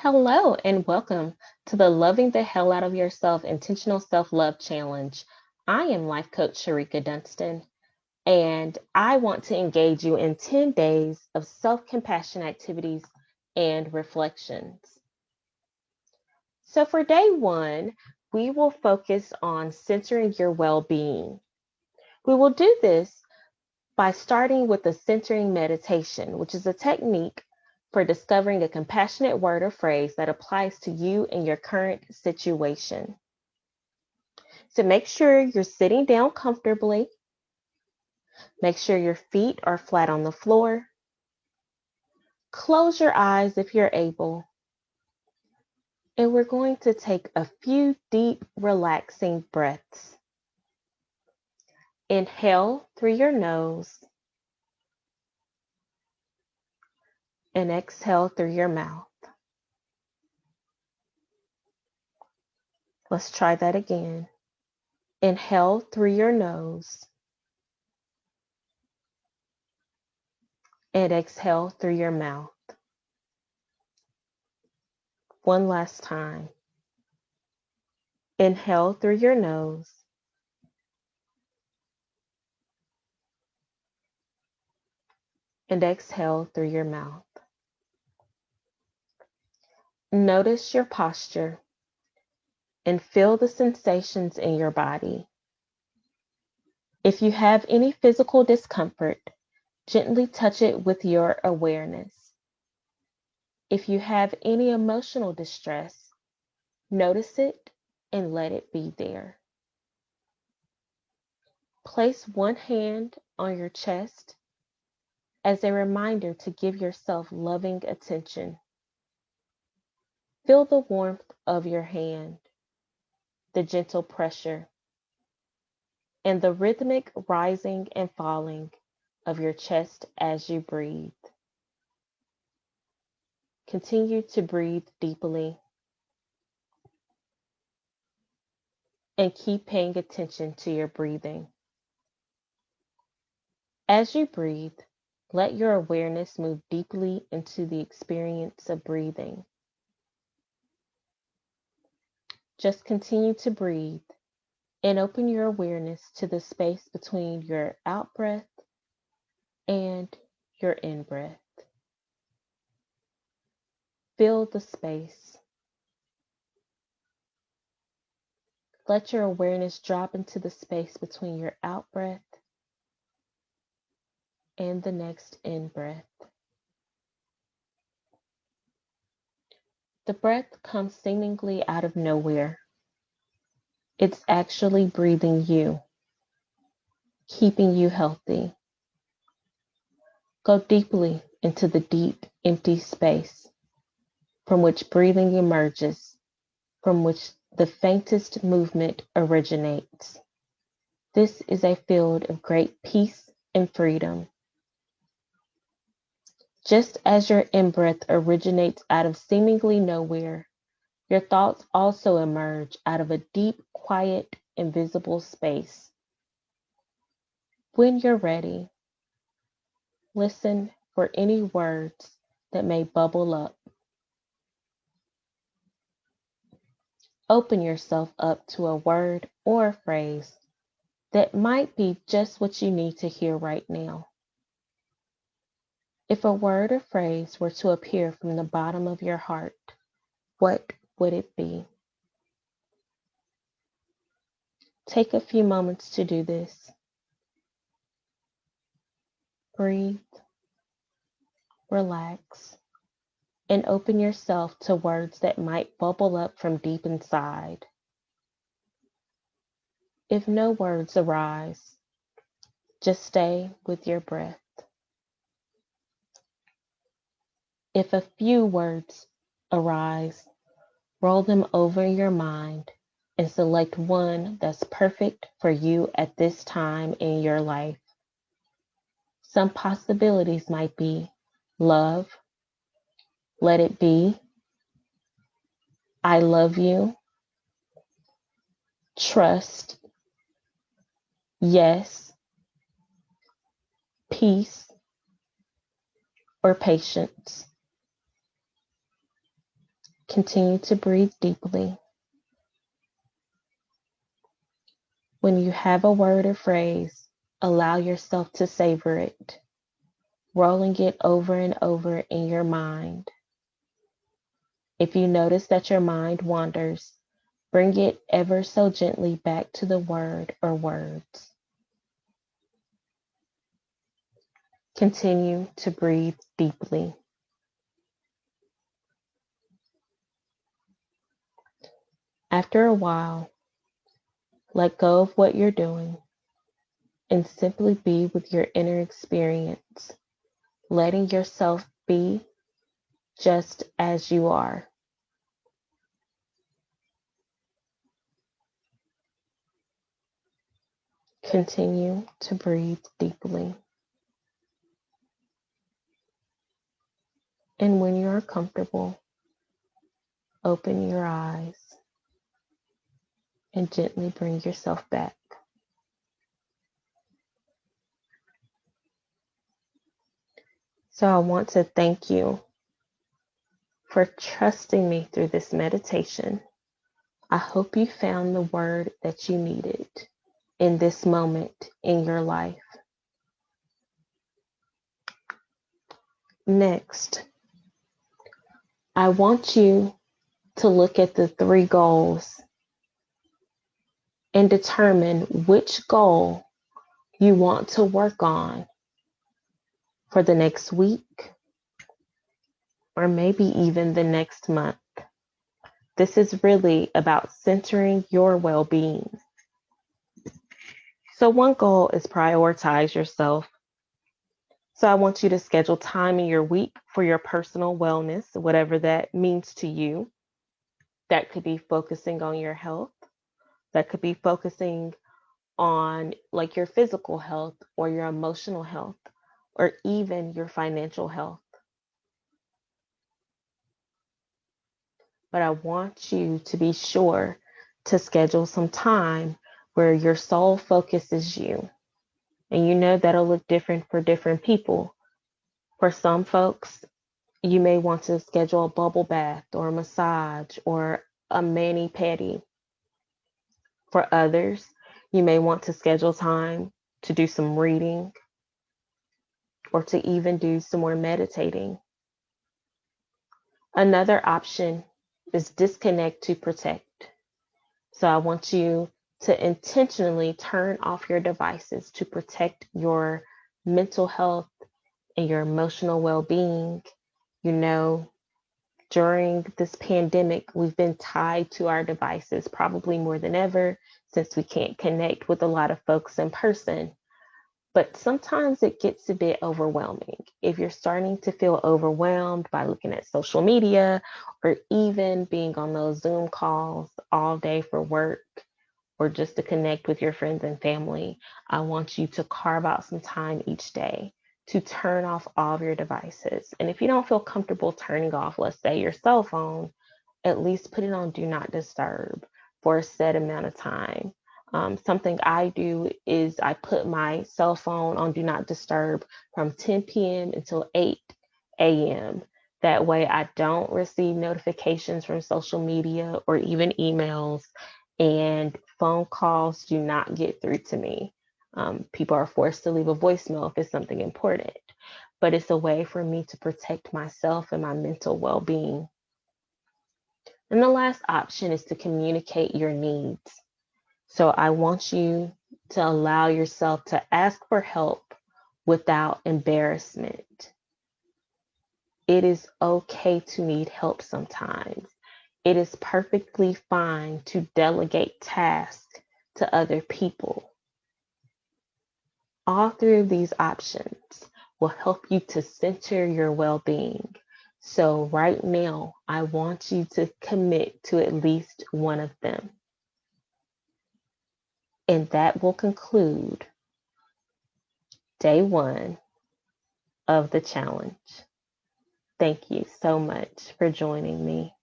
Hello and welcome to the Loving the Hell Out of Yourself Intentional Self-Love Challenge. I am Life Coach Sharika Dunstan, and I want to engage you in 10 days of self-compassion activities and reflections. So for day one, we will focus on centering your well-being. We will do this by starting with the centering meditation, which is a technique for discovering a compassionate word or phrase that applies to you and your current situation. So make sure you're sitting down comfortably. Make sure your feet are flat on the floor. Close your eyes if you're able. And we're going to take a few deep, relaxing breaths. Inhale through your nose and exhale through your mouth. Let's try that again. Inhale through your nose and exhale through your mouth. One last time. Inhale through your nose and exhale through your mouth. Notice your posture and feel the sensations in your body. If you have any physical discomfort, gently touch it with your awareness. If you have any emotional distress, notice it and let it be there. Place one hand on your chest as a reminder to give yourself loving attention. Feel the warmth of your hand, the gentle pressure, and the rhythmic rising and falling of your chest as you breathe. Continue to breathe deeply and keep paying attention to your breathing. As you breathe, let your awareness move deeply into the experience of breathing. Just continue to breathe and open your awareness to the space between your out breath and your in breath. Feel the space. Let your awareness drop into the space between your out breath and the next in breath. The breath comes seemingly out of nowhere. It's actually breathing you, keeping you healthy. Go deeply into the deep, empty space from which breathing emerges, from which the faintest movement originates. This is a field of great peace and freedom. Just as your in-breath originates out of seemingly nowhere, your thoughts also emerge out of a deep, quiet, invisible space. When you're ready, listen for any words that may bubble up. Open yourself up to a word or a phrase that might be just what you need to hear right now. If a word or phrase were to appear from the bottom of your heart, what would it be? Take a few moments to do this. Breathe, relax, and open yourself to words that might bubble up from deep inside. If no words arise, just stay with your breath. If a few words arise, roll them over in your mind and select one that's perfect for you at this time in your life. Some possibilities might be love, let it be, I love you, trust, yes, peace, or patience. Continue to breathe deeply. When you have a word or phrase, allow yourself to savor it, rolling it over and over in your mind. If you notice that your mind wanders, bring it ever so gently back to the word or words. Continue to breathe deeply. After a while, let go of what you're doing and simply be with your inner experience, letting yourself be just as you are. Continue to breathe deeply. And when you are comfortable, open your eyes and gently bring yourself back. So I want to thank you for trusting me through this meditation. I hope you found the word that you needed in this moment in your life. Next, I want you to look at the 3 goals and determine which goal you want to work on for the next week or maybe even the next month. This is really about centering your well-being. So one goal is prioritize yourself. So I want you to schedule time in your week for your personal wellness, whatever that means to you. That could be focusing on your health. That could be focusing on like your physical health or your emotional health or even your financial health. But I want you to be sure to schedule some time where your sole focus is you. And you know that'll look different for different people. For some folks, you may want to schedule a bubble bath or a massage or a mani-pedi. For others, you may want to schedule time to do some reading or to even do some more meditating. Another option is disconnect to protect. So I want you to intentionally turn off your devices to protect your mental health and your emotional well-being. You know, during this pandemic, we've been tied to our devices probably more than ever since we can't connect with a lot of folks in person. But sometimes it gets a bit overwhelming. If you're starting to feel overwhelmed by looking at social media or even being on those Zoom calls all day for work or just to connect with your friends and family, I want you to carve out some time each day to turn off all of your devices. And if you don't feel comfortable turning off, let's say your cell phone, at least put it on do not disturb for a set amount of time. Something I do is I put my cell phone on do not disturb from 10 p.m. until 8 a.m. That way I don't receive notifications from social media or even emails, and phone calls do not get through to me. People are forced to leave a voicemail if it's something important, but it's a way for me to protect myself and my mental well-being. And the last option is to communicate your needs. So I want you to allow yourself to ask for help without embarrassment. It is okay to need help sometimes. It is perfectly fine to delegate tasks to other people. All 3 of these options will help you to center your well-being. So right now, I want you to commit to at least one of them. And that will conclude day 1 of the challenge. Thank you so much for joining me.